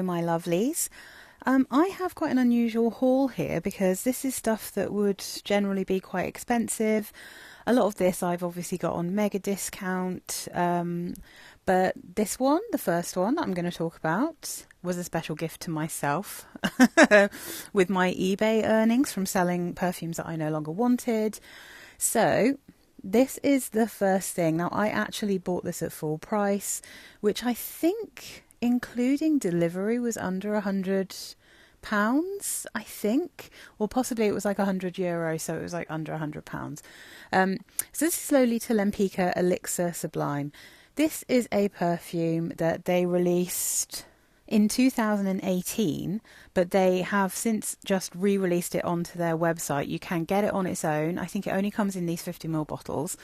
Hello my lovelies. I have quite an unusual haul here because this is stuff that would generally be quite expensive. A lot of this I've obviously got on mega discount, but this one, the first one that I'm going to talk about, was a special gift to myself with my eBay earnings from selling perfumes that I no longer wanted. So this is the first thing. Now I actually bought this at full price, which I think, including delivery, was under £100, I think, or possibly it was like €100, so it was like under £100. So this is Lolita Lempicka Elixir Sublime. This is a perfume that they released in 2018, but they have since just re-released it onto their website. You can get it on its own. I think it only comes in these 50ml bottles.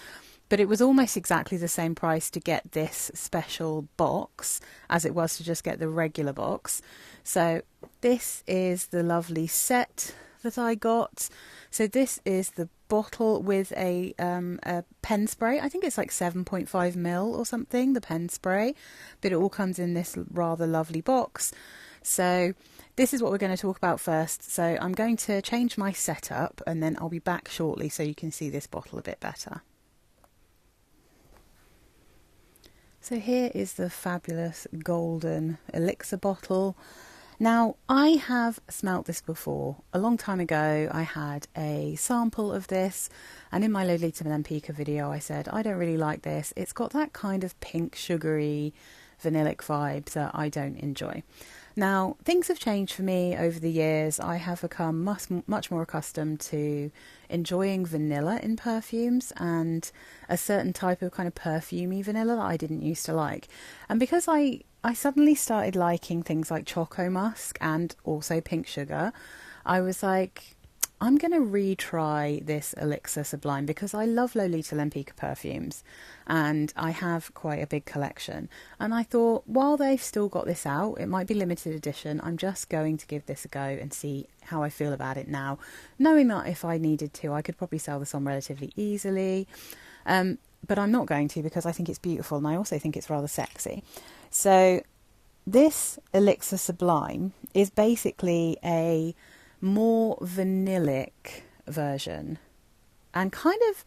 But it was almost exactly the same price to get this special box as it was to just get the regular box. So this is the lovely set that I got. So this is the bottle with a pen spray. I think it's like 7.5ml or something, the pen spray. But it all comes in this rather lovely box. So this is what we're going to talk about first. So I'm going to change my setup and then I'll be back shortly so you can see this bottle a bit better. So here is the fabulous golden elixir bottle. Now, I have smelt this before. A long time ago, I had a sample of this, and in my Lolita Lempicka video, I said, I don't really like this. It's got that kind of pink, sugary, vanillic vibes that I don't enjoy. Now, things have changed for me over the years. I have become much more accustomed to enjoying vanilla in perfumes and a certain type of kind of perfumey vanilla that I didn't used to like. And because I suddenly started liking things like Choco Musk and also Pink Sugar, I was like, I'm going to retry this Elixir Sublime because I love Lolita Lempicka perfumes and I have quite a big collection. And I thought, while they've still got this out, it might be limited edition, I'm just going to give this a go and see how I feel about it now, knowing that if I needed to, I could probably sell this on relatively easily. But I'm not going to because I think it's beautiful and I also think it's rather sexy. So this Elixir Sublime is basically a more vanillic version, and kind of,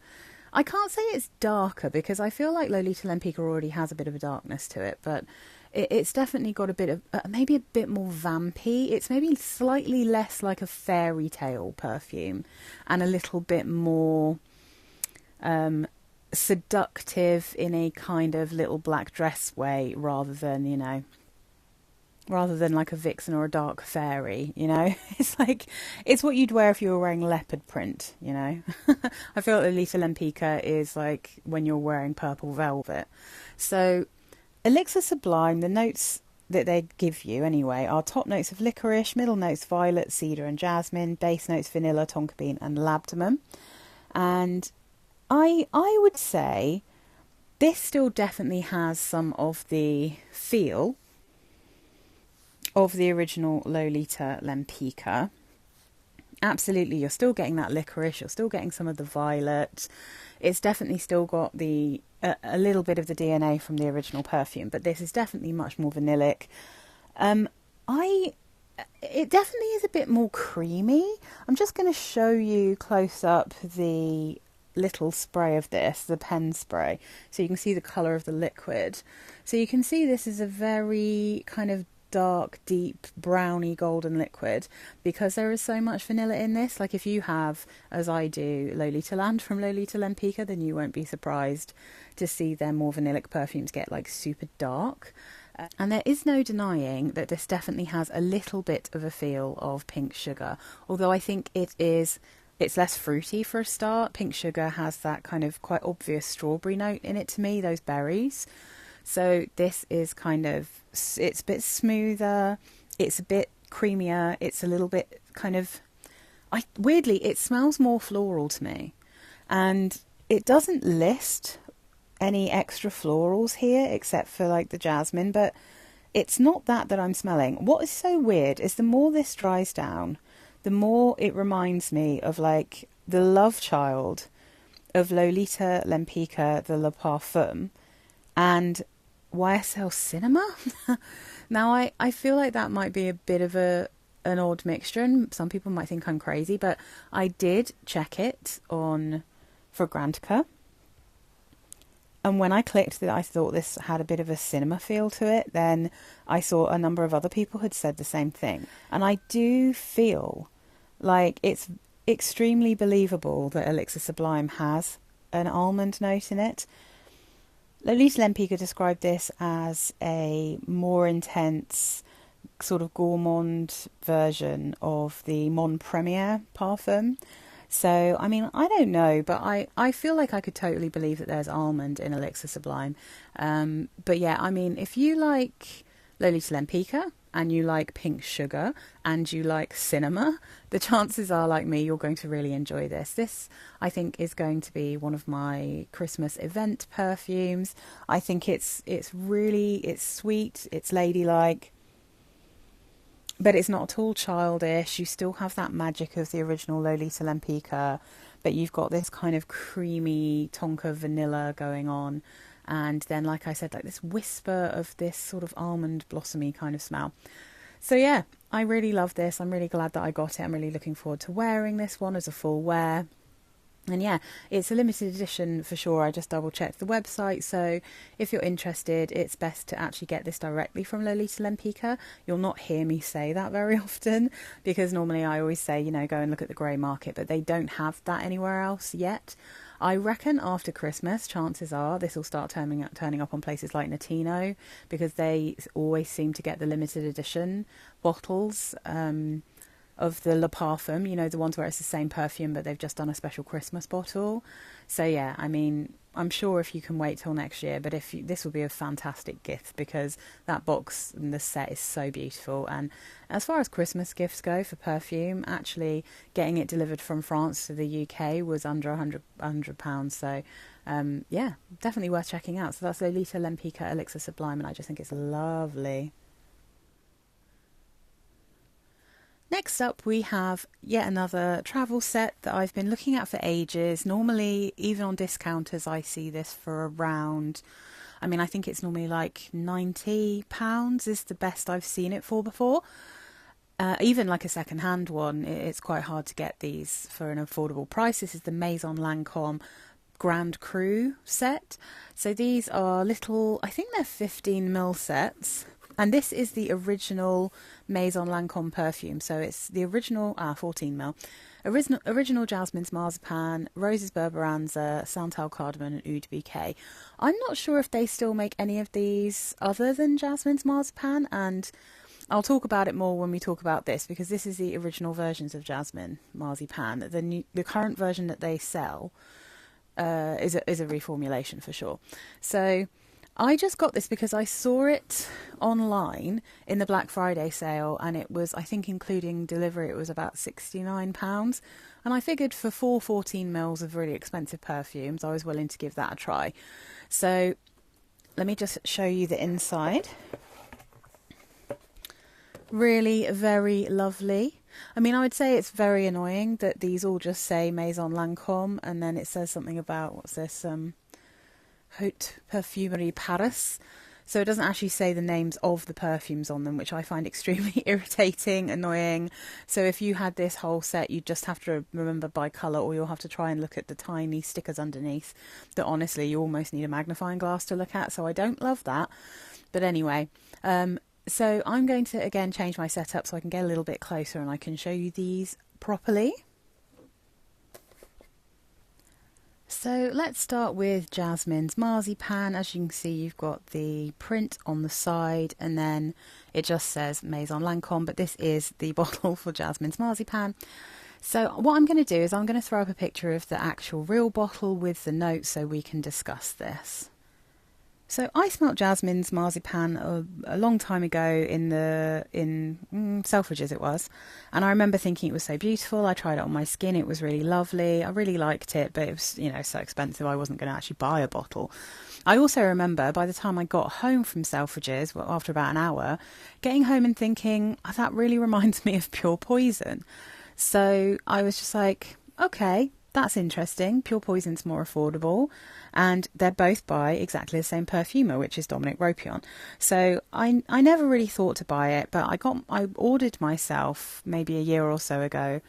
I can't say it's darker because I feel like Lolita Lempicka already has a bit of a darkness to it, but it's definitely got a bit of maybe a bit more vampy. It's maybe slightly less like a fairy tale perfume and a little bit more seductive in a kind of little black dress way rather than, you know, rather than like a vixen or a dark fairy, you know. It's like, it's what you'd wear if you were wearing leopard print, you know. I feel like Lolita Lempicka is like when you're wearing purple velvet. So Elixir Sublime, the notes that they give you anyway are top notes of licorice, middle notes violet, cedar and jasmine, base notes vanilla, tonka bean and labdanum. And I would say this still definitely has some of the feel of the original Lolita Lempicka. Absolutely, you're still getting that licorice, you're still getting some of the violet. It's definitely still got the a little bit of the DNA from the original perfume, but this is definitely much more vanillic. It definitely is a bit more creamy. I'm just going to show you close up the little spray of this, the pen spray, so you can see the colour of the liquid. So you can see this is a very kind of dark, deep, browny golden liquid because there is so much vanilla in this. Like if you have, as I do, Lolita Land from Lolita Lempicka, then you won't be surprised to see their more vanillic perfumes get like super dark. And there is no denying that this definitely has a little bit of a feel of Pink Sugar, although I think it's less fruity for a start. Pink Sugar has that kind of quite obvious strawberry note in it to me, those berries. So this is kind of, it's a bit smoother, it's a bit creamier, it's a little bit kind of, weirdly, it smells more floral to me. And it doesn't list any extra florals here except for like the jasmine, but it's not that I'm smelling. What is so weird is the more this dries down, the more it reminds me of like the love child of Lolita Lempicka, the Le Parfum, and YSL Cinema. Now, I feel like that might be a bit of an odd mixture, and some people might think I'm crazy, but I did check it on Fragrantica. And when I clicked that I thought this had a bit of a cinema feel to it, then I saw a number of other people had said the same thing. And I do feel like it's extremely believable that Elixir Sublime has an almond note in it. Lolita Lempicka described this as a more intense, sort of gourmand version of the Mon Premier Parfum. So, I mean, I don't know, but I feel like I could totally believe that there's almond in Elixir Sublime. But yeah, I mean, if you like Lolita Lempicka and you like pink sugar and you like cinema, the chances are, like me, you're going to really enjoy this. This, I think, is going to be one of my Christmas event perfumes. I think it's sweet, it's ladylike, but it's not at all childish. You still have that magic of the original Lolita Lempicka, but you've got this kind of creamy tonka vanilla going on. And then, like I said, like this whisper of this sort of almond blossomy kind of smell. So yeah, I really love this. I'm really glad that I got it. I'm really looking forward to wearing this one as a full wear. And yeah, it's a limited edition for sure. I just double checked the website, so if you're interested, it's best to actually get this directly from Lolita Lempicka. You'll not hear me say that very often, because normally I always say, you know, go and look at the grey market, but they don't have that anywhere else yet. I reckon after Christmas, chances are this will start turning up on places like Notino, because they always seem to get the limited edition bottles of the Le Parfum, you know, the ones where it's the same perfume but they've just done a special Christmas bottle. So yeah, I mean, I'm sure if you can wait till next year, but this will be a fantastic gift, because that box and the set is so beautiful. And as far as Christmas gifts go for perfume, actually getting it delivered from France to the UK was under £100. So yeah, definitely worth checking out. So that's Lolita Lempicka Elixir Sublime, and I just think it's lovely. Next up, we have yet another travel set that I've been looking at for ages. Normally, even on discounters, I see this for around, I mean, I think it's normally like £90 is the best I've seen it for before. Even like a second-hand one, it's quite hard to get these for an affordable price. This is the Maison Lancome Grand Cru set. So these are little, I think they're 15ml sets. And this is the original Maison Lancome perfume. So it's the original, 14ml. Original Jasmins, Marzipane, Roses, Berberanza, Santal, Kardamon and Oud Bouquet. I'm not sure if they still make any of these other than Jasmins, Marzipane, and I'll talk about it more when we talk about this, because this is the original versions of Jasmine, Marzipane. The current version that they sell is a reformulation for sure. So I just got this because I saw it online in the Black Friday sale, and it was, I think including delivery, it was about £69. And I figured for 14ml of really expensive perfumes, I was willing to give that a try. So let me just show you the inside. Really very lovely. I mean, I would say it's very annoying that these all just say Maison Lancome, and then it says something about, what's this, Haute Parfumerie Paris. So it doesn't actually say the names of the perfumes on them, which I find extremely irritating, annoying. So if you had this whole set, you'd just have to remember by colour, or you'll have to try and look at the tiny stickers underneath that honestly you almost need a magnifying glass to look at. So I don't love that. But anyway, so I'm going to again change my setup so I can get a little bit closer and I can show you these properly. So let's start with Jasmine's Marzipane. As you can see, you've got the print on the side and then it just says Maison Lancome, but this is the bottle for Jasmine's Marzipane. So what I'm going to do is I'm going to throw up a picture of the actual real bottle with the notes so we can discuss this. So I smelt Jasmine's Marzipane a long time ago in Selfridges it was, and I remember thinking it was so beautiful. I tried it on my skin, it was really lovely. I really liked it, but it was, you know, so expensive I wasn't going to actually buy a bottle. I also remember by the time I got home from Selfridges, well, after about an hour, getting home and thinking, oh, that really reminds me of Pure Poison. So I was just like, okay, that's interesting. Pure Poison's more affordable, and they're both by exactly the same perfumer, which is Dominic Ropion. So I never really thought to buy it, but I ordered myself maybe a year or so ago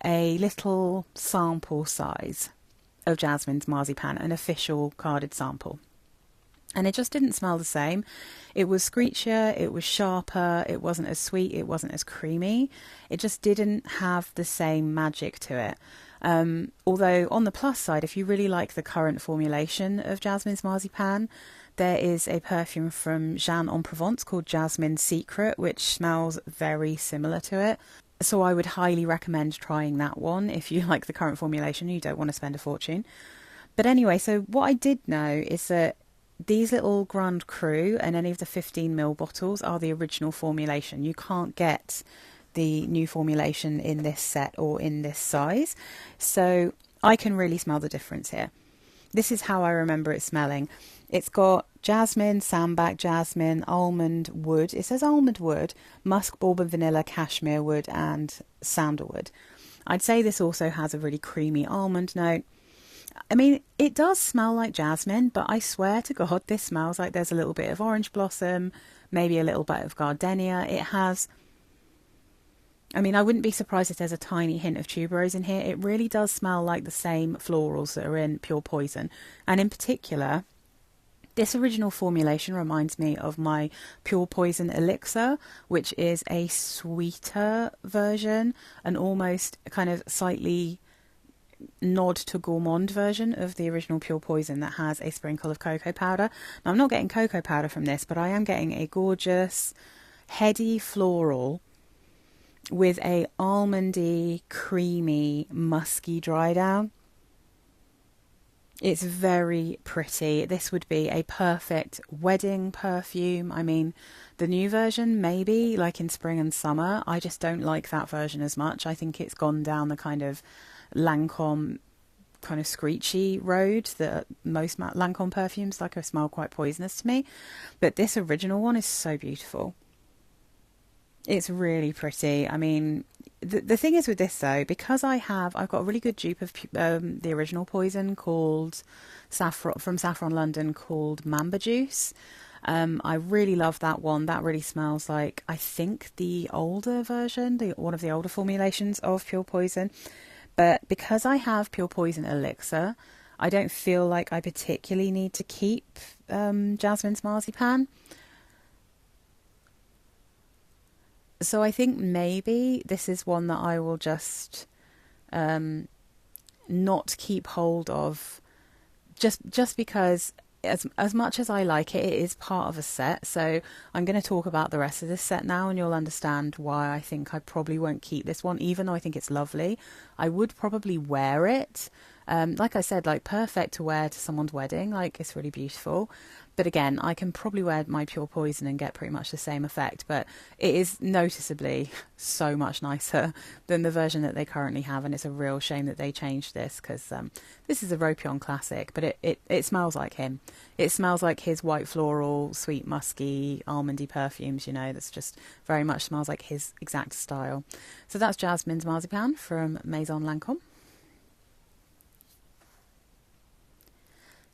a little sample size of Jasmins Marzipane, an official carded sample. And it just didn't smell the same. It was screechier, it was sharper, it wasn't as sweet, it wasn't as creamy. It just didn't have the same magic to it. Although on the plus side, if you really like the current formulation of Jasmin's Marzipane, there is a perfume from Jeanne en Provence called Jasmine Secret, which smells very similar to it. So I would highly recommend trying that one if you like the current formulation and you don't want to spend a fortune. But anyway, so what I did know is that these little Grand Cru and any of the 15ml bottles are the original formulation. You can't get the new formulation in this set or in this size. So I can really smell the difference here. This is how I remember it smelling. It's got jasmine, sambac jasmine, almond wood. It says almond wood, musk, bourbon, vanilla, cashmere wood and sandalwood. I'd say this also has a really creamy almond note. I mean, it does smell like jasmine, but I swear to God, this smells like there's a little bit of orange blossom, maybe a little bit of gardenia. It has, I mean, I wouldn't be surprised if there's a tiny hint of tuberose in here. It really does smell like the same florals that are in Pure Poison. And in particular, this original formulation reminds me of my Pure Poison Elixir, which is a sweeter version, an almost kind of slightly nod to gourmand version of the original Pure Poison that has a sprinkle of cocoa powder. Now, I'm not getting cocoa powder from this, but I am getting a gorgeous, heady floral with a almondy, creamy, musky dry down. It's very pretty. This would be a perfect wedding perfume. I mean, the new version, maybe, like in spring and summer. I just don't like that version as much. I think it's gone down the kind of Lancome kind of screechy road that most Lancome perfumes like smell quite poisonous to me. But this original one is so beautiful. It's really pretty. I mean, the thing is with this though, because I've got a really good dupe of the original Poison called from Saffron London called Mamba Juice. I really love that one. That really smells like, I think, the older version, one of the older formulations of Pure Poison. But because I have Pure Poison Elixir, I don't feel like I particularly need to keep Jasmin's Marzipane. So I think maybe this is one that I will just not keep hold of, just because as much as I like it, it is part of a set. So I'm going to talk about the rest of this set now, and you'll understand why I think I probably won't keep this one, even though I think it's lovely. I would probably wear it. Like I said, like perfect to wear to someone's wedding. Like, it's really beautiful. But again, I can probably wear my Pure Poison and get pretty much the same effect. But it is noticeably so much nicer than the version that they currently have. And it's a real shame that they changed this, because this is a Ropion classic. But it smells like him. It smells like his white floral, sweet, musky, almondy perfumes, you know. That's just very much smells like his exact style. So that's Jasmin's Marzipane from Maison Lancome.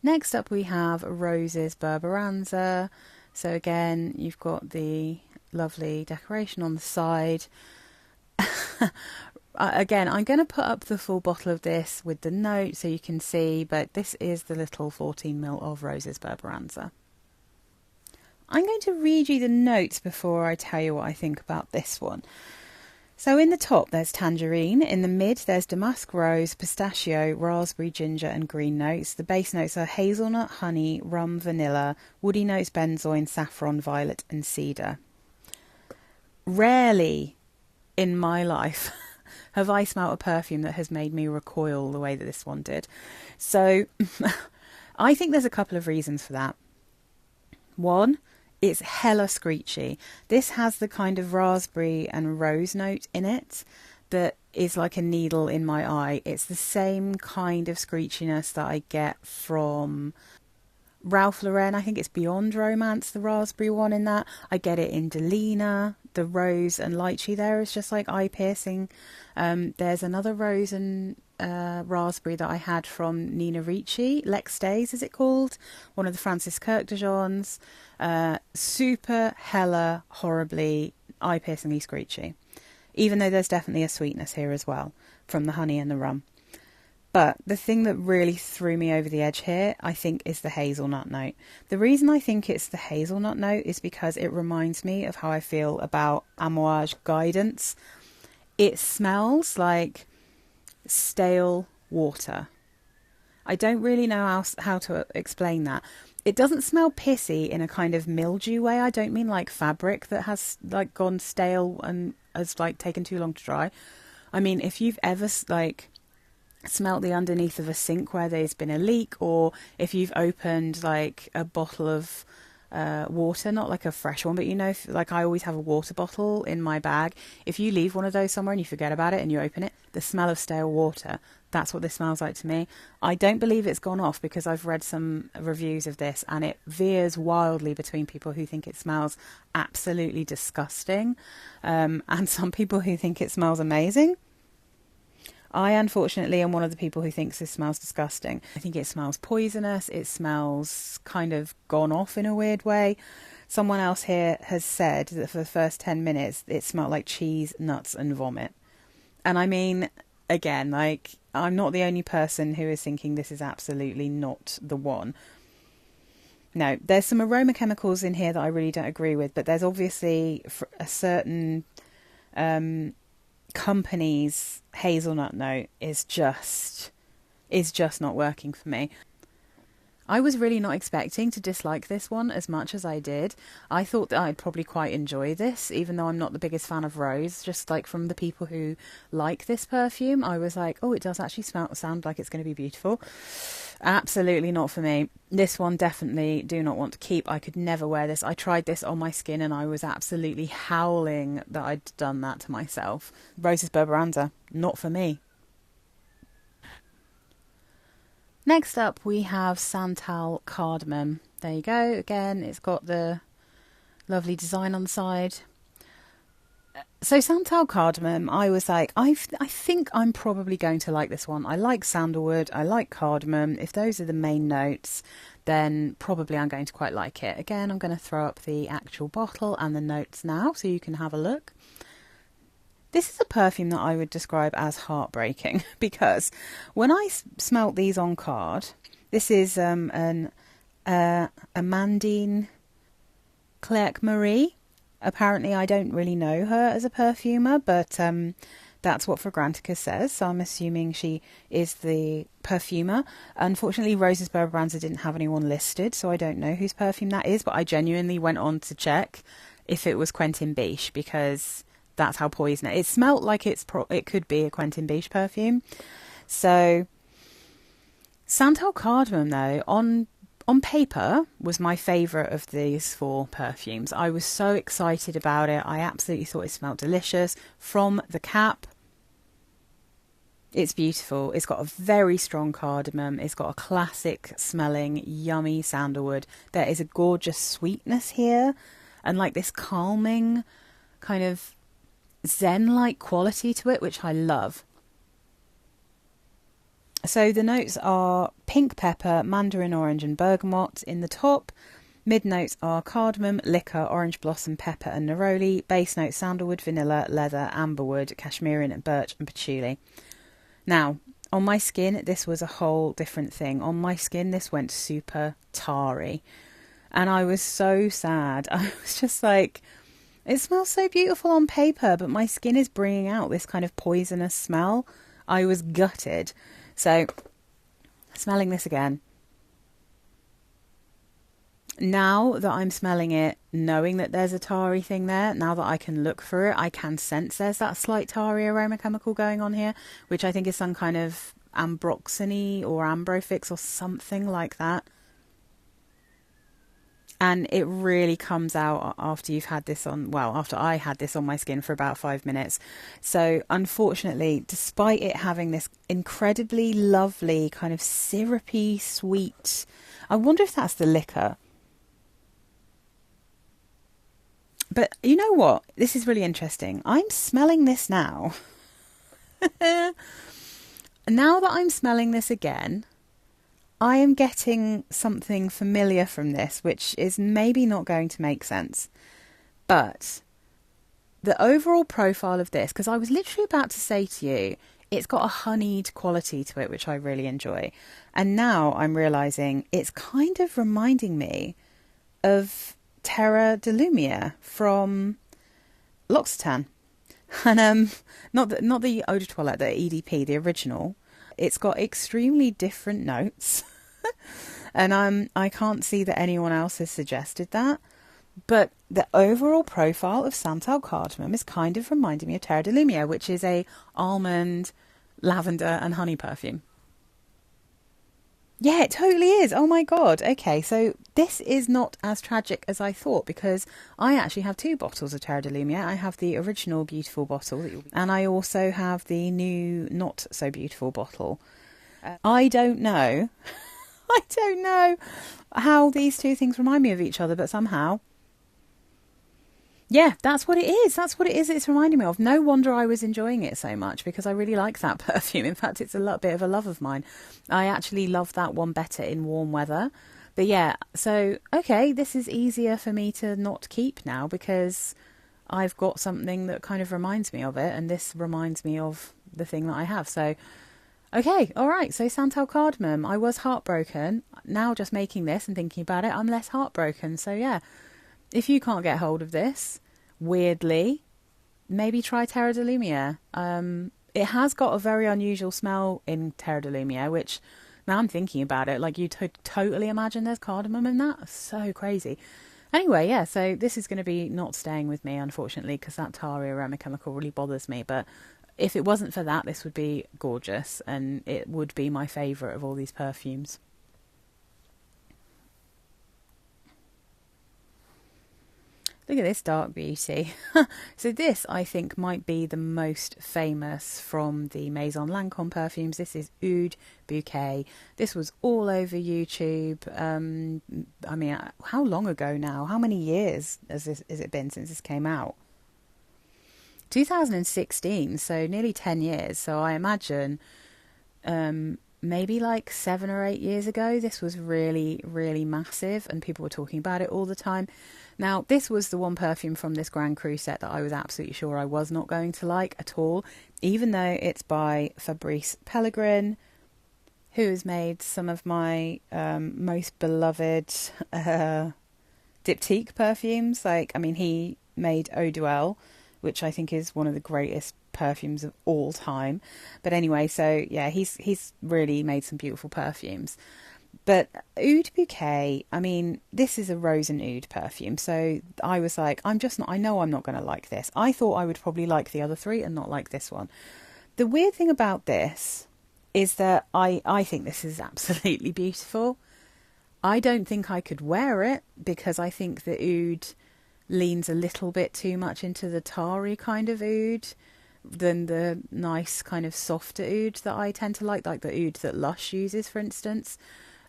Next up we have Rose's Berberanza. So again, you've got the lovely decoration on the side. Again, I'm going to put up the full bottle of this with the note so you can see, but this is the little 14ml of Rose's Berberanza. I'm going to read you the notes before I tell you what I think about this one. So in the top there's tangerine, in the mid there's damask rose, pistachio, raspberry, ginger and green notes. The base notes are hazelnut, honey, rum, vanilla, woody notes, benzoin, saffron, violet and cedar. Rarely in my life have I smelt a perfume that has made me recoil the way that this one did. So I think there's a couple of reasons for that. One, it's hella screechy. This has the kind of raspberry and rose note in it that is like a needle in my eye. It's the same kind of screechiness that I get from Ralph Lauren. I think it's Beyond Romance, the raspberry one in that. I get it in Delina. The rose and lychee there is just like eye piercing. There's another rose and raspberry that I had from Nina Ricci. Lex Days, is it called? One of the Francis Kirk de Jeans. Super, hella, horribly, eye-piercingly screechy. Even though there's definitely a sweetness here as well from the honey and the rum. But the thing that really threw me over the edge here, I think, is the hazelnut note. The reason I think it's the hazelnut note is because it reminds me of how I feel about Amouage Guidance. It smells like stale water. I don't really know how to explain that. It doesn't smell pissy in a kind of mildew way. I don't mean like fabric that has like gone stale and has like taken too long to dry. I mean, if you've ever like smelt the underneath of a sink where there's been a leak, or if you've opened like a bottle of water, not like a fresh one, but you know, like I always have a water bottle in my bag. If you leave one of those somewhere and you forget about it and you open it, the smell of stale water, that's what this smells like to me. I don't believe it's gone off, because I've read some reviews of this and it veers wildly between people who think it smells absolutely disgusting and some people who think it smells amazing. I, unfortunately, am one of the people who thinks this smells disgusting. I think it smells poisonous. It smells kind of gone off in a weird way. Someone else here has said that for the first 10 minutes, it smelled like cheese, nuts and vomit. And I mean, again, like, I'm not the only person who is thinking this is absolutely not the one. No, there's some aroma chemicals in here that I really don't agree with, but there's obviously a certain company's hazelnut note is just not working for me. I was really not expecting to dislike this one as much as I did. I thought that I'd probably quite enjoy this, even though I'm not the biggest fan of rose. Just like from the people who like this perfume, I was like, oh, it does actually sound like it's going to be beautiful. Absolutely not for me. This one definitely do not want to keep. I could never wear this. I tried this on my skin and I was absolutely howling that I'd done that to myself. Rose's Berberanza, not for me. Next up we have Santal Cardamon. There you go. Again, it's got the lovely design on the side. So Santal Cardamon, I was like, I think I'm probably going to like this one. I like sandalwood, I like cardamom. If those are the main notes, then probably I'm going to quite like it. Again, I'm going to throw up the actual bottle and the notes now so you can have a look. This is a perfume that I would describe as heartbreaking, because when I smelt these on card, this is Amandine Clerc Marie. Apparently, I don't really know her as a perfumer, but that's what Fragrantica says, so I'm assuming she is the perfumer. Unfortunately, Rose's Berberanza didn't have anyone listed, so I don't know whose perfume that is, but I genuinely went on to check if it was Quentin Biche, because that's how poisonous it smelled like. It could be a Quentin Biche perfume. So Santal Cardamom, though, on paper, was my favourite of these four perfumes. I was so excited about it. I absolutely thought it smelled delicious. From the cap, it's beautiful. It's got a very strong cardamom. It's got a classic smelling, yummy sandalwood. There is a gorgeous sweetness here, and like this calming kind of zen-like quality to it, which I love. So the notes are pink pepper, mandarin orange and bergamot in the top. Mid notes are cardamom, liquor, orange blossom, pepper and neroli. Base notes sandalwood, vanilla, leather, amberwood, cashmere and birch and patchouli. Now, on my skin, this was a whole different thing. On my skin, this went super tarry. And I was so sad. I was just like, it smells so beautiful on paper, but my skin is bringing out this kind of poisonous smell. I was gutted. So, smelling this again. Now that I'm smelling it, knowing that there's a tarry thing there, now that I can look for it, I can sense there's that slight tarry aroma chemical going on here, which I think is some kind of ambroxany or ambrofix or something like that. And it really comes out after you've had this on, well, after I had this on my skin for about 5 minutes. So unfortunately, despite it having this incredibly lovely kind of syrupy, sweet, I wonder if that's the liquor. But you know what? This is really interesting. I'm smelling this now. Now that I'm smelling this again, I am getting something familiar from this, which is maybe not going to make sense. But the overall profile of this, because I was literally about to say to you, it's got a honeyed quality to it, which I really enjoy. And now I'm realising it's kind of reminding me of Terra de Lumiere from L'Occitane. And not the Eau de Toilette, the EDP, the original. It's got extremely different notes. And I can't see that anyone else has suggested that. But the overall profile of Santal cardamom is kind of reminding me of Terra de Lumiere, which is a almond, lavender and honey perfume. Yeah, it totally is. Oh my God. Okay, so this is not as tragic as I thought, because I actually have 2 bottles of Terra de Lumiere. I have the original beautiful bottle, and I also have the new not so beautiful bottle. I don't know. I don't know how these 2 things remind me of each other, but somehow... yeah, that's what it is. That's what it is it's reminding me of. No wonder I was enjoying it so much, because I really like that perfume. In fact, it's a bit of a love of mine. I actually love that one better in warm weather. But yeah, so, okay, this is easier for me to not keep now, because I've got something that kind of reminds me of it, and this reminds me of the thing that I have. So, okay, all right, so Santal cardamom. I was heartbroken. Now just making this and thinking about it, I'm less heartbroken. So yeah. If you can't get hold of this, weirdly, maybe try Terra de Lumiere. It has got a very unusual smell in Terra de Lumiere, which, now I'm thinking about it, like you totally imagine there's cardamom in that. So crazy. Anyway, yeah, so this is going to be not staying with me, unfortunately, because that tarry aroma chemical really bothers me. But if it wasn't for that, this would be gorgeous, and it would be my favourite of all these perfumes. Look at this dark beauty. So this, I think, might be the most famous from the Maison Lancome perfumes. This is Oud Bouquet. This was all over YouTube. I mean, how long ago now? How many years has it been since this came out? 2016, so nearly 10 years. So I imagine maybe like 7 or 8 years ago, this was really, really massive, and people were talking about it all the time. Now, this was the one perfume from this Grand Cru set that I was absolutely sure I was not going to like at all, even though it's by Fabrice Pellegrin, who has made some of my most beloved diptyque perfumes. Like, I mean, he made Eau Duel, which I think is one of the greatest perfumes of all time. But anyway, so yeah, he's really made some beautiful perfumes. But Oud Bouquet, I mean, this is a rose and oud perfume. So I was like, I know I'm not going to like this. I thought I would probably like the other 3 and not like this one. The weird thing about this is that I think this is absolutely beautiful. I don't think I could wear it, because I think the oud leans a little bit too much into the tarry kind of oud than the nice kind of softer oud that I tend to like the oud that Lush uses, for instance.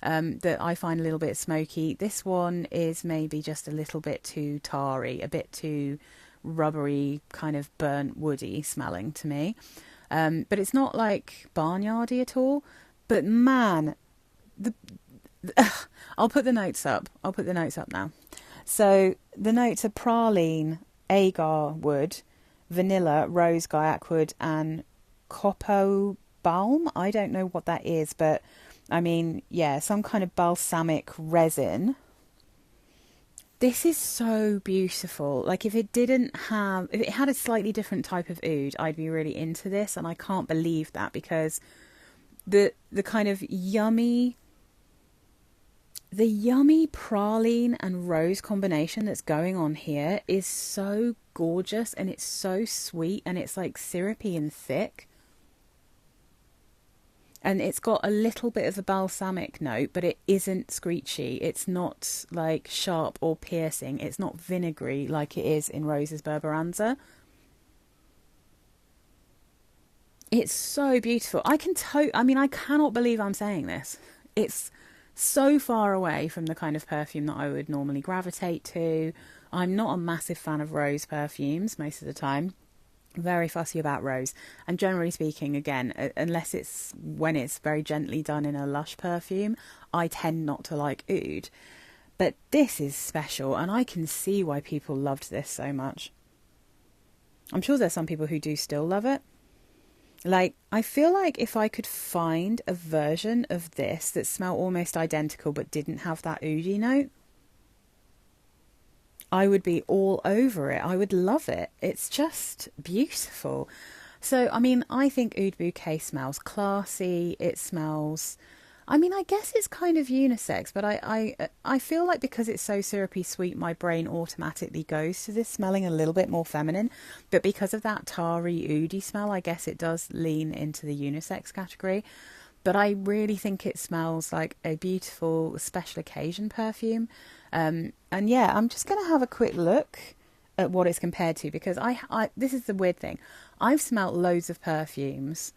That I find a little bit smoky. This one is maybe just a little bit too tarry, a bit too rubbery, kind of burnt woody smelling to me. But it's not like barnyardy at all. But man, I'll put the notes up. I'll put the notes up now. So the notes are praline, agar wood, vanilla, rose, gaiac wood, and copobalm. I don't know what that is, but I mean, yeah, some kind of balsamic resin. This is so beautiful. Like, if it had a slightly different type of oud, I'd be really into this, and I can't believe that, because the kind of yummy praline and rose combination that's going on here is so gorgeous, and it's so sweet, and it's like syrupy and thick. And it's got a little bit of a balsamic note, but it isn't screechy. It's not like sharp or piercing. It's not vinegary like it is in Rose's Berberanza. It's so beautiful. I cannot believe I'm saying this. It's so far away from the kind of perfume that I would normally gravitate to. I'm not a massive fan of rose perfumes most of the time. Very fussy about rose. And generally speaking, again, unless it's when it's very gently done in a lush perfume, I tend not to like oud. But this is special, and I can see why people loved this so much. I'm sure there's some people who do still love it. Like, I feel like if I could find a version of this that smelled almost identical but didn't have that oudy note, I would be all over it. I would love it. It's just beautiful. So, I mean, I think Oud Bouquet smells classy. It smells... I mean, I guess it's kind of unisex, but I feel like because it's so syrupy sweet, my brain automatically goes to this smelling a little bit more feminine. But because of that tarry, oudy smell, I guess it does lean into the unisex category. But I really think it smells like a beautiful special occasion perfume. And yeah, I'm just going to have a quick look at what it's compared to, because this is the weird thing. I've smelt loads of perfumes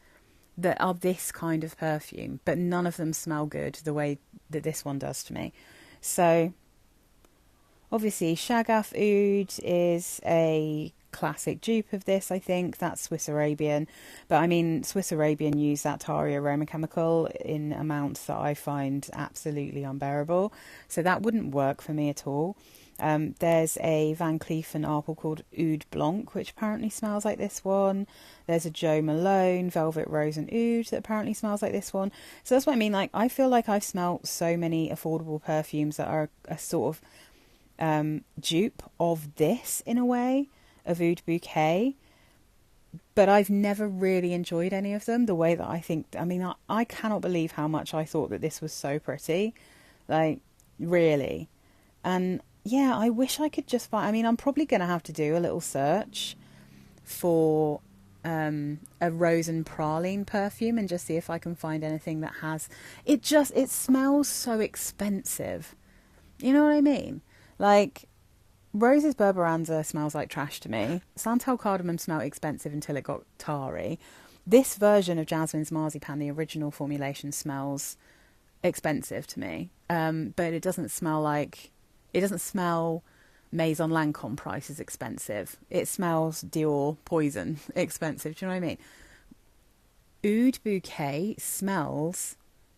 that are this kind of perfume, but none of them smell good the way that this one does to me. So obviously Shagaf Oud is a classic dupe of this. I think that's Swiss Arabian, but I mean, Swiss Arabian use that tarry aroma chemical in amounts that I find absolutely unbearable, so that wouldn't work for me at all. There's a Van Cleef & Arpels called Oud Blanc, which apparently smells like this one. There's a Joe Malone Velvet Rose and Oud that apparently smells like this one. So that's what I mean. Like, I feel like I've smelt so many affordable perfumes that are a sort of dupe of this in a way, of Oud Bouquet. But I've never really enjoyed any of them the way that I think. I mean, I cannot believe how much I thought that this was so pretty. Like, really. And yeah, I wish I could just find... I mean, I'm probably going to have to do a little search for a rose and praline perfume and just see if I can find anything that has... It smells so expensive. You know what I mean? Like, Rose's Berberanza smells like trash to me. Santal Kardamon smelled expensive until it got tarry. This version of Jasmins Marzipane, the original formulation, smells expensive to me. But it doesn't smell like... It doesn't smell Maison Lancome prices expensive. It smells Dior Poison expensive. Do you know what I mean? Oud Bouquet smells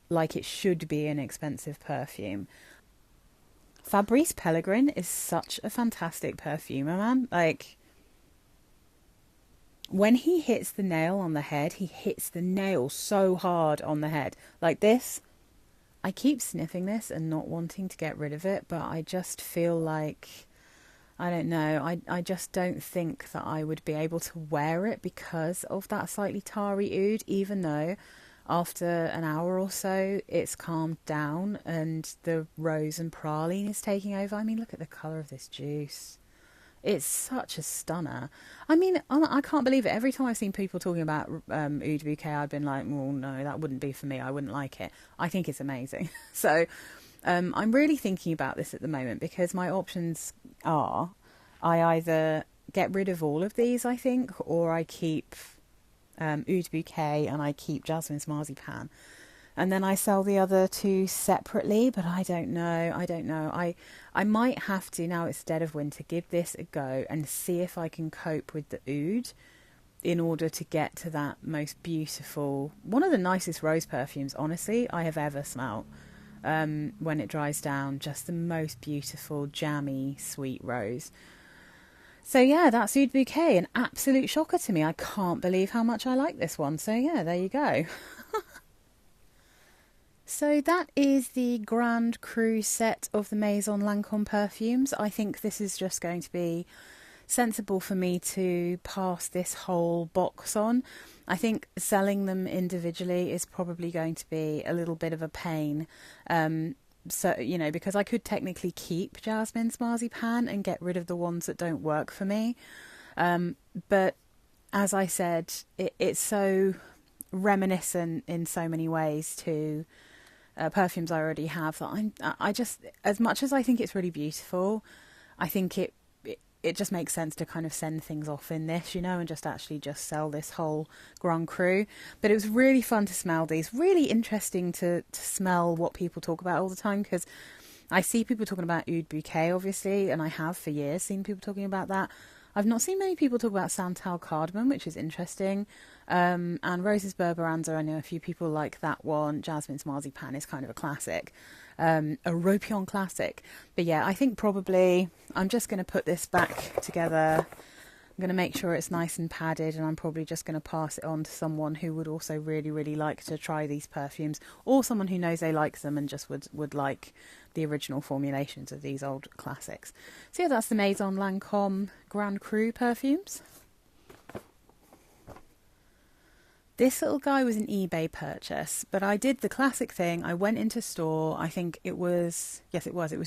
like it should be an expensive perfume. Fabrice Pellegrin is such a fantastic perfumer, man. Like, when he hits the nail on the head, he hits the nail so hard on the head. Like this... I keep sniffing this and not wanting to get rid of it, but I just feel like, I don't know, I just don't think that I would be able to wear it because of that slightly tarry oud, even though after an hour or so it's calmed down and the rose and praline is taking over. I mean, look at the colour of this juice. It's such a stunner. I mean, I can't believe it. Every time I've seen people talking about Oud Bouquet, I've been like, well, no, that wouldn't be for me. I wouldn't like it. I think it's amazing. So I'm really thinking about this at the moment because my options are I either get rid of all of these, I think, or I keep Oud Bouquet and I keep Jasmins Marzipane. And then I sell the other two separately, but I don't know. I might have to, now it's dead of winter, give this a go and see if I can cope with the oud in order to get to that most beautiful, one of the nicest rose perfumes, honestly, I have ever smelt. When it dries down, just the most beautiful, jammy, sweet rose. So yeah, that's Oud Bouquet, an absolute shocker to me. I can't believe how much I like this one. So yeah, there you go. So that is the Grand Cru set of the Maison Lancome perfumes. I think this is just going to be sensible for me to pass this whole box on. I think selling them individually is probably going to be a little bit of a pain. So, you know, because I could technically keep Jasmins Marzipane and get rid of the ones that don't work for me. But as I said, it's so reminiscent in so many ways to... perfumes I already have that I just, as much as I think it's really beautiful, I think it just makes sense to kind of send things off in this, you know, and just actually just sell this whole Grand Cru. But it was really fun to smell these, really interesting to smell what people talk about all the time, because I see people talking about Oud Bouquet, obviously, and I have for years seen people talking about that. I've not seen many people talk about Santal Cardamon, which is interesting. And Rose's Berberanza, I know a few people like that one. Jasmins Marzipane is kind of a classic, a Ropion classic. But yeah, I think probably I'm just going to put this back together. I'm going to make sure it's nice and padded, and I'm probably just going to pass it on to someone who would also really, really like to try these perfumes, or someone who knows they like them and just would like the original formulations of these old classics. So yeah, that's the Maison Lancome Grand Cru perfumes. This little guy was an eBay purchase, but I did the classic thing. I went into store, I think it was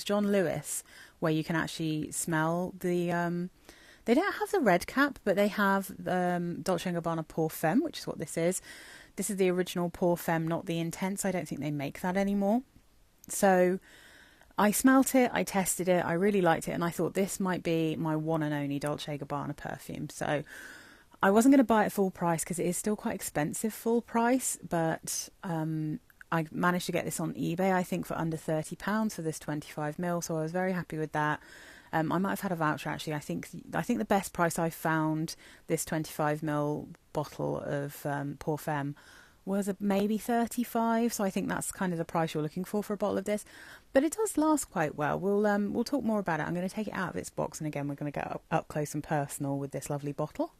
John Lewis, where you can actually smell the... They don't have the red cap, but they have Dolce Gabbana Pour Femme, which is what this is. This is the original Pour Femme, not the Intense. I don't think they make that anymore. So I smelt it, I tested it, I really liked it, and I thought this might be my one and only Dolce Gabbana perfume. So I wasn't going to buy it full price because it is still quite expensive full price, but I managed to get this on eBay, I think, for under £30 for this 25ml, so I was very happy with that. I might have had a voucher actually. I think the best price I found this 25ml bottle of Pour Femme was maybe 35. So I think that's kind of the price you're looking for a bottle of this. But it does last quite well. We'll talk more about it. I'm going to take it out of its box, and again we're going to get up close and personal with this lovely bottle.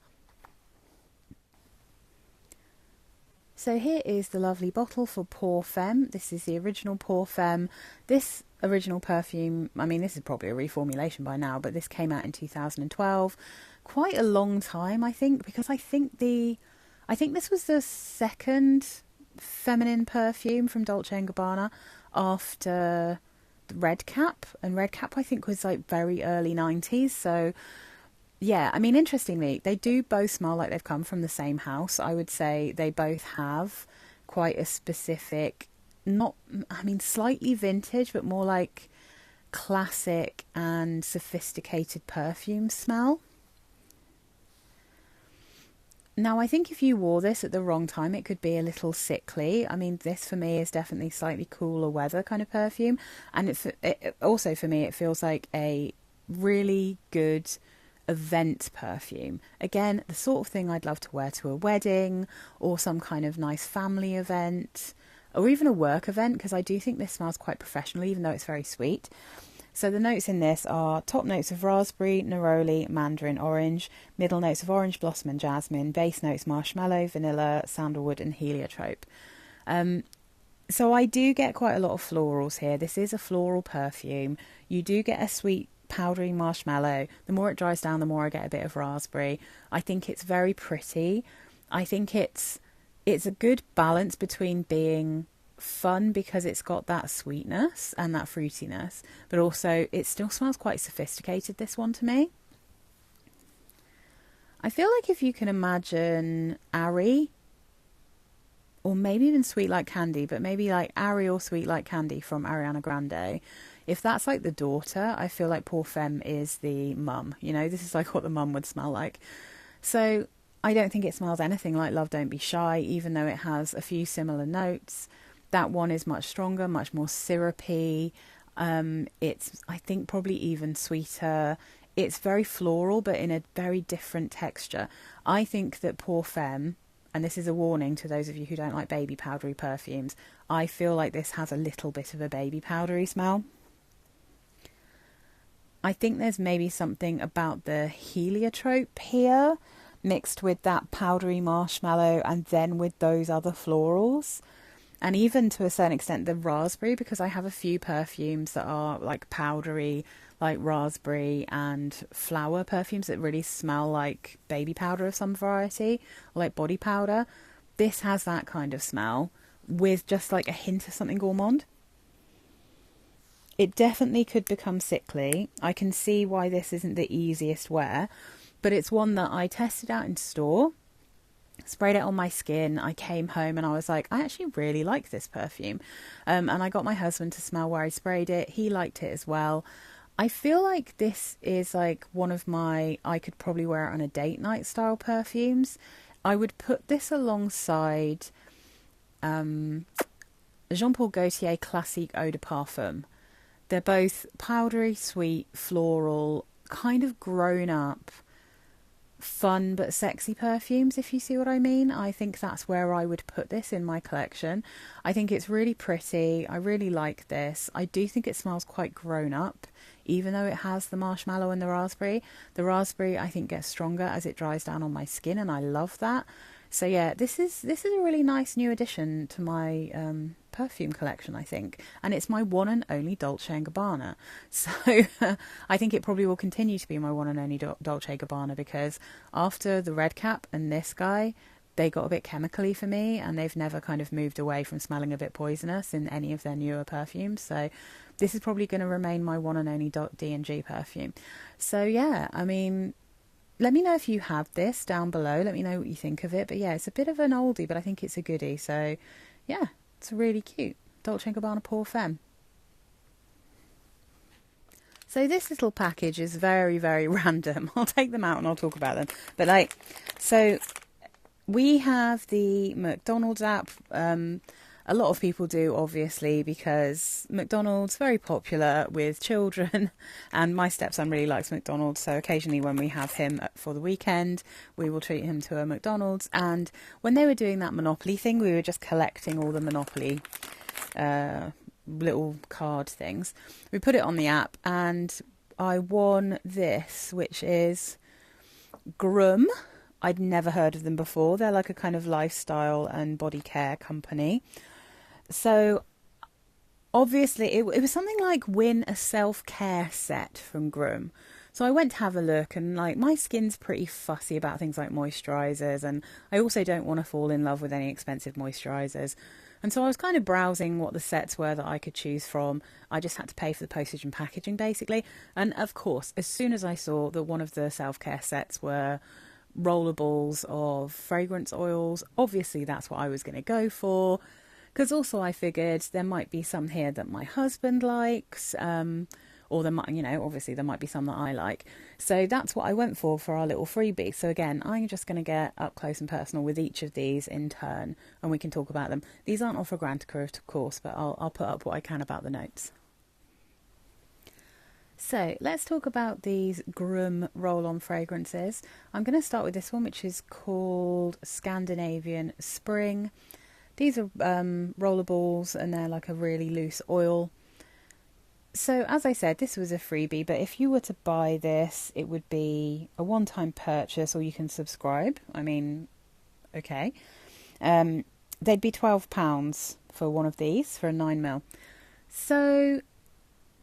So here is the lovely bottle for Pour Femme. This is the original Pour Femme. This original perfume, I mean, this is probably a reformulation by now, but this came out in 2012. Quite a long time, I think, because I think this was the second feminine perfume from Dolce & Gabbana after Red Cap. And Red Cap, I think, was like very early 90s. So yeah, I mean, interestingly, they do both smell like they've come from the same house. I would say they both have quite a specific, slightly vintage, but more like classic and sophisticated perfume smell. Now, I think if you wore this at the wrong time, it could be a little sickly. I mean, this for me is definitely slightly cooler weather kind of perfume. And it also, for me, it feels like a really good event perfume. Again, the sort of thing I'd love to wear to a wedding or some kind of nice family event or even a work event, because I do think this smells quite professional, even though it's very sweet. So the notes in this are top notes of raspberry, neroli, mandarin, orange, middle notes of orange blossom and jasmine, base notes marshmallow, vanilla, sandalwood and heliotrope. So I do get quite a lot of florals here. This is a floral perfume. You do get a sweet powdery marshmallow. The more it dries down, the more I get a bit of raspberry. I think it's very pretty. I think it's a good balance between being fun because it's got that sweetness and that fruitiness, but also it still smells quite sophisticated, this one to me. I feel like if you can imagine Ari, or maybe even Sweet Like Candy, but maybe like Ari or Sweet Like Candy from Ariana Grande, if that's like the daughter, I feel like Pour Femme is the mum. You know, this is like what the mum would smell like. So I don't think it smells anything like Love Don't Be Shy, even though it has a few similar notes. That one is much stronger, much more syrupy. It's, I think, probably even sweeter. It's very floral, but in a very different texture. I think that Pour Femme, and this is a warning to those of you who don't like baby powdery perfumes, I feel like this has a little bit of a baby powdery smell. I think there's maybe something about the heliotrope here, mixed with that powdery marshmallow and then with those other florals. And even to a certain extent the raspberry, because I have a few perfumes that are like powdery, like raspberry and flower perfumes that really smell like baby powder of some variety, or like body powder. This has that kind of smell with just like a hint of something gourmand. It definitely could become sickly. I can see why this isn't the easiest wear, but it's one that I tested out in store, sprayed it on my skin. I came home and I was like, I actually really like this perfume. And I got my husband to smell where I sprayed it. He liked it as well. I feel like this is like one of my, I could probably wear it on a date night style perfumes. I would put this alongside Jean Paul Gaultier Classique Eau de Parfum. They're both powdery, sweet, floral, kind of grown up fun but sexy perfumes, if you see what I mean. I think that's where I would put this in my collection. I think it's really pretty. I really like this. I do think it smells quite grown up, even though it has the marshmallow and the raspberry. The raspberry, I think, gets stronger as it dries down on my skin, and I love that. So yeah, this is a really nice new addition to my perfume collection, I think, and it's my one and only Dolce & Gabbana. So I think it probably will continue to be my one and only Dolce & Gabbana, because after the red cap and this guy, they got a bit chemically for me, and they've never kind of moved away from smelling a bit poisonous in any of their newer perfumes. So this is probably going to remain my one and only D&G perfume. So yeah, I mean, let me know if you have this down below. Let me know what you think of it. But yeah, it's a bit of an oldie, but I think it's a goodie. So yeah, it's really cute. Dolce & Gabbana Pour Femme. So this little package is very, very random. I'll take them out and I'll talk about them. But like, so we have the McDonald's app. A lot of people do, obviously, because McDonald's very popular with children, and my stepson really likes McDonald's, so occasionally when we have him for the weekend, we will treat him to a McDonald's. And when they were doing that Monopoly thing, we were just collecting all the Monopoly little card things. We put it on the app, and I won this, which is Groom. I'd never heard of them before. They're like a kind of lifestyle and body care company. So obviously it was something like win a self-care set from Groom. So I went to have a look, and like, my skin's pretty fussy about things like moisturisers, and I also don't want to fall in love with any expensive moisturisers. And so I was kind of browsing what the sets were that I could choose from. I just had to pay for the postage and packaging, basically. And of course, as soon as I saw that one of the self-care sets were rollables of fragrance oils, obviously that's what I was going to go for. Because also I figured there might be some here that my husband likes, or there might, obviously there might be some that I like. So that's what I went for our little freebie. So again, I'm just going to get up close and personal with each of these in turn, and we can talk about them. These aren't off Fragrantica, of course, but I'll put up what I can about the notes. So let's talk about these Gruum roll-on fragrances. I'm going to start with this one, which is called Scandinavian Spring. These are rollables, and they're like a really loose oil. So as I said, this was a freebie, but if you were to buy this, it would be a one-time purchase, or you can subscribe. I mean, okay. They'd be £12 for one of these, for a 9ml. So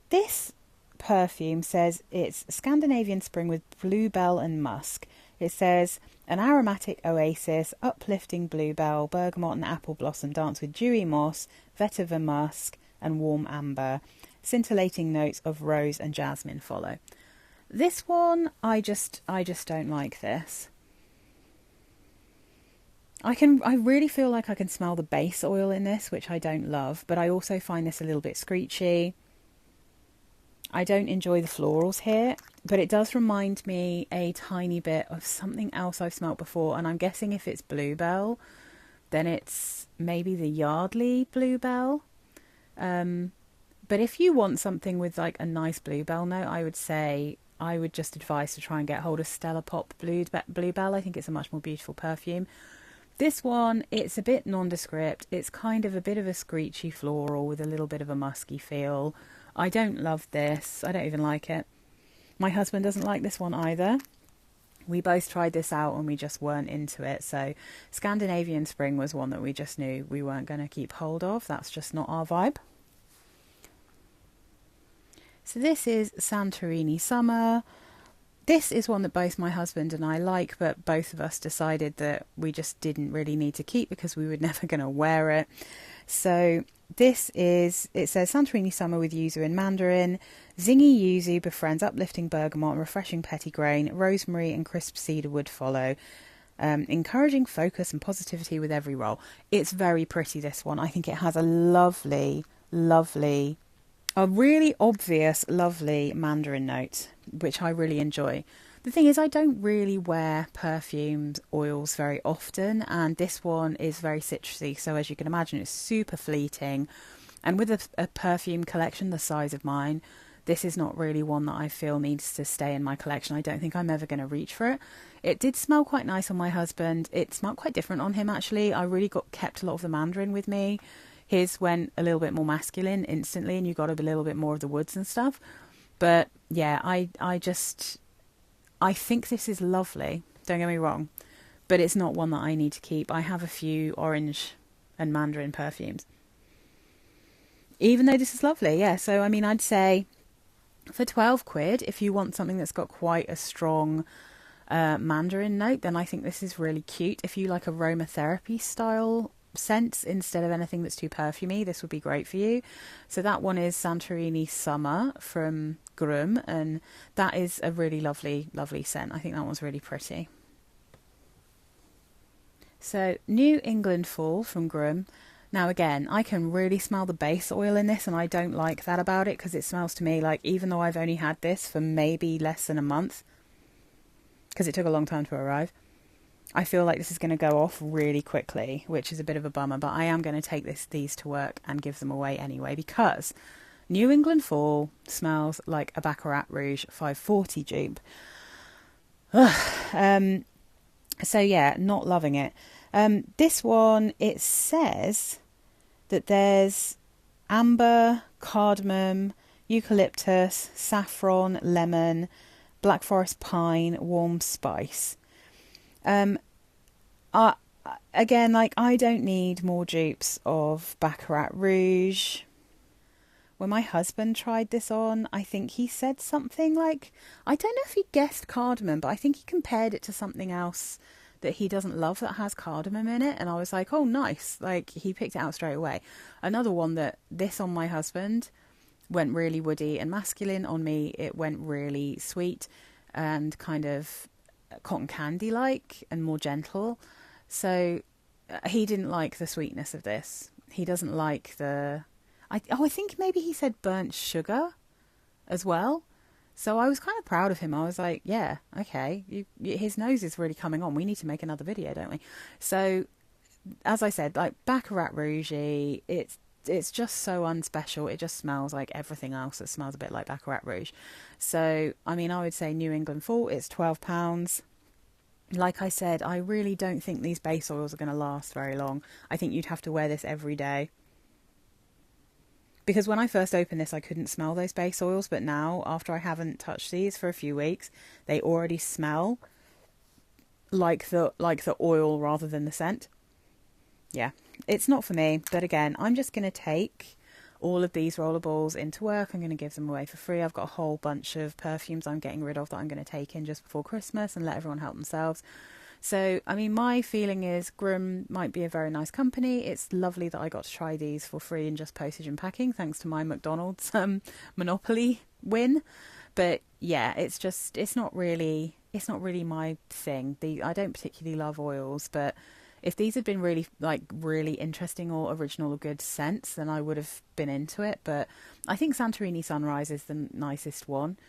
this perfume says it's Scandinavian Spring with bluebell and musk. It says an aromatic oasis, uplifting bluebell, bergamot and apple blossom dance with dewy moss, vetiver musk and warm amber. Scintillating notes of rose and jasmine follow. This one, I just don't like this. I really feel like I can smell the base oil in this, which I don't love, but I also find this a little bit screechy. I don't enjoy the florals here, but it does remind me a tiny bit of something else I've smelt before, and I'm guessing if it's bluebell, then it's maybe the Yardley bluebell. But if you want something with like a nice bluebell note, I would just advise to try and get hold of Stella Pop Bluebell. I think it's a much more beautiful perfume. This one, it's a bit nondescript. It's kind of a bit of a screechy floral with a little bit of a musky feel. I don't love this. I don't even like it. My husband doesn't like this one either. We both tried this out and we just weren't into it. So Scandinavian Spring was one that we just knew we weren't going to keep hold of. That's just not our vibe. So this is Santorini Summer. This is one that both my husband and I like, but both of us decided that we just didn't really need to keep because we were never going to wear it. So this is, it says Santorini Summer with yuzu and mandarin. Zingy yuzu befriends uplifting bergamot and refreshing petitgrain. Rosemary and crisp cedarwood follow. Encouraging focus and positivity with every roll. It's very pretty, this one. I think it has a lovely, lovely, a really obvious, lovely mandarin note, which I really enjoy. The thing is, I don't really wear perfumed oils very often, and this one is very citrusy, so as you can imagine, it's super fleeting. And with a perfume collection the size of mine, this is not really one that I feel needs to stay in my collection. I don't think I'm ever going to reach for it. It did smell quite nice on my husband. It smelled quite different on him, actually. I really kept a lot of the mandarin with me. His went a little bit more masculine instantly, and you got a little bit more of the woods and stuff. But yeah, I think this is lovely. Don't get me wrong. But it's not one that I need to keep. I have a few orange and mandarin perfumes. Even though this is lovely, yeah. So, I mean, I'd say for 12 quid, if you want something that's got quite a strong mandarin note, then I think this is really cute. If you like aromatherapy style scents instead of anything that's too perfumey, this would be great for you. So that one is Santorini Summer from Groom, and that is a really lovely scent. I think that one's really pretty. So New England Fall from Gruum. Now again, I can really smell the base oil in this, and I don't like that about it, because it smells to me like, even though I've only had this for maybe less than a month, because it took a long time to arrive, I feel like this is going to go off really quickly, which is a bit of a bummer, but I am going to take these to work and give them away anyway, because New England Fall smells like a Baccarat Rouge 540 dupe. So yeah, not loving it. This one, it says that there's amber, cardamom, eucalyptus, saffron, lemon, black forest pine, warm spice. Again, like, I don't need more dupes of Baccarat Rouge. When my husband tried this on, I think he said something like, I don't know if he guessed cardamom, but I think he compared it to something else that he doesn't love that has cardamom in it. And I was like, oh, nice. Like, he picked it out straight away. Another one that this on my husband went really woody and masculine. On me, it went really sweet and kind of cotton candy-like and more gentle. So he didn't like the sweetness of this. He doesn't like the... I think maybe he said burnt sugar as well. So I was kind of proud of him. I was like, yeah, okay, his nose is really coming on. We need to make another video, don't we? So, as I said, like Baccarat Rouge, it's just so unspecial. It just smells like everything else that smells a bit like Baccarat Rouge. So, I mean, I would say New England Fall, it's £12. Like I said, I really don't think these base oils are going to last very long. I think you'd have to wear this every day. Because when I first opened this, I couldn't smell those base oils, but now, after I haven't touched these for a few weeks, they already smell like the oil rather than the scent. Yeah, it's not for me, but again, I'm just going to take all of these rollerballs into work. I'm going to give them away for free. I've got a whole bunch of perfumes I'm getting rid of that I'm going to take in just before Christmas and let everyone help themselves. So, I mean, my feeling is Groom might be a very nice company. It's lovely that I got to try these for free and just postage and packing, thanks to my McDonald's Monopoly win. But yeah, it's not really my thing. I don't particularly love oils, but if these had been really interesting or original or good scents, then I would have been into it. But I think Santorini Sunrise is the nicest one.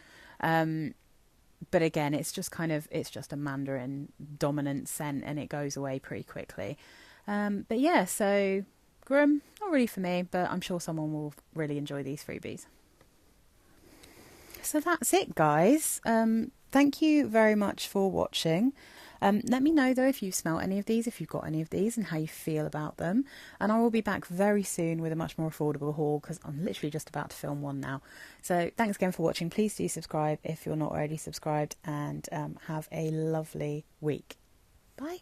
But again, it's just a mandarin dominant scent, and it goes away pretty quickly. But yeah, so Groom, not really for me, but I'm sure someone will really enjoy these freebies. So that's it, guys. Thank you very much for watching. Let me know, though, if you smell any of these, if you've got any of these, and how you feel about them. And I will be back very soon with a much more affordable haul, because I'm literally just about to film one now. So thanks again for watching. Please do subscribe if you're not already subscribed, and have a lovely week. Bye.